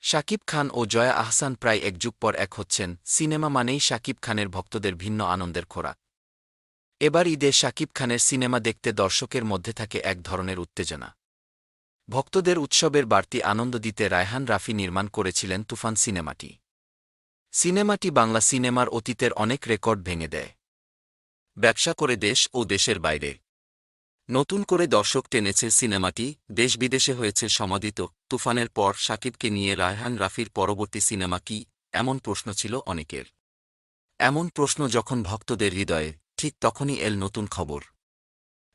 শাকিব খান ও জয়া আহসান প্রায় এক যুগ পর এক হচ্ছেন। সিনেমা মানেই শাকিব খানের ভক্তদের ভিন্ন আনন্দের খোরাক। এবার ঈদে শাকিব খানের সিনেমা দেখতে দর্শকের মধ্যে থাকে এক ধরনের উত্তেজনা। ভক্তদের উৎসবের বাড়তি আনন্দ দিতে রায়হান রাফি নির্মাণ করেছিলেন তুফান সিনেমাটি। সিনেমাটি বাংলা সিনেমার অতীতের অনেক রেকর্ড ভেঙে দেয়। ব্যবসা করে দেশ ও দেশের বাইরে নতুন করে দর্শক টেনেছে সিনেমাটি। দেশ বিদেশে হয়েছে সমাদিত। তুফানের পর শাকিবকে নিয়ে রায়হান রাফির পরবর্তী সিনেমা কি, এমন প্রশ্ন ছিল অনেকের। এমন প্রশ্ন যখন ভক্তদের হৃদয়ে, ঠিক তখনই এল নতুন খবর।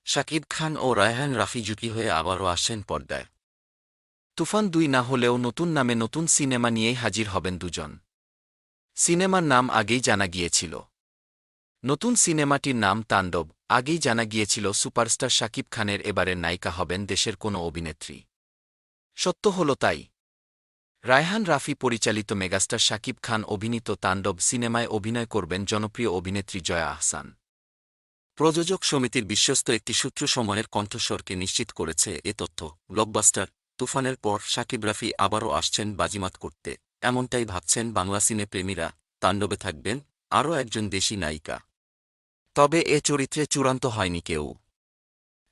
শাকিব খান ও রায়হান রাফি জুটি হয়ে আবারও আসছেন পর্দায়। তুফান ২ না হলেও নতুন নামে নতুন সিনেমা নিয়েই হাজির হবেন দুজন। সিনেমার নাম আগেই জানা গিয়েছিল। নতুন সিনেমাটির নাম তাণ্ডব। আগেই জানা গিয়েছিল সুপারস্টার শাকিব খানের এবারের নায়িকা হবেন দেশের কোনো অভিনেত্রী। সত্য হল তাই। রায়হান রাফি পরিচালিত মেগাস্টার শাকিব খান অভিনীত তাণ্ডব সিনেমায় অভিনয় করবেন জনপ্রিয় অভিনেত্রী জয়া আহসান। প্রযোজক সমিতির বিশ্বস্ত একটি সূত্র সময়ের কণ্ঠস্বরকে নিশ্চিত করেছে এ তথ্য। ব্লকবাস্টার তুফানের পর শাকিব রাফি আবারও আসছেন বাজিমাত করতে, এমনটাই ভাবছেন বাংলা সিনেপ্রেমীরা। তাণ্ডবে থাকবেন আরও একজন দেশি নায়িকা। তবে এ চরিত্রে চূড়ান্ত হয়নি কেউ।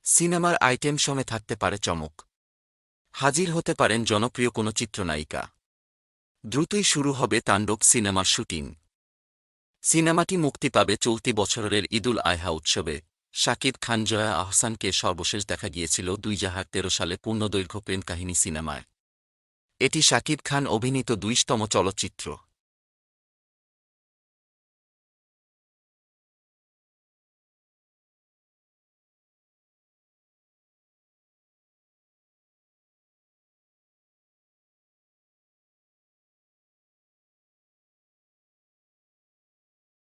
সিনেমার আইটেম সঙ্গে থাকতে পারে চমক। হাজির হতে পারেন জনপ্রিয় কোনো চিত্রনায়িকা। দ্রুতই শুরু হবে তাণ্ডব সিনেমার শুটিং। সিনেমাটি মুক্তি পাবে চলতি বছরের ঈদুল আয়হা উৎসবে। শাকিব খান জয়া আহসানকে সর্বশেষ দেখা গিয়েছিল ২০১৩ সালে পূর্ণদৈর্ঘ্য প্রেম কাহিনী সিনেমায়। এটি শাকিব খান অভিনীত ২০তম চলচ্চিত্র।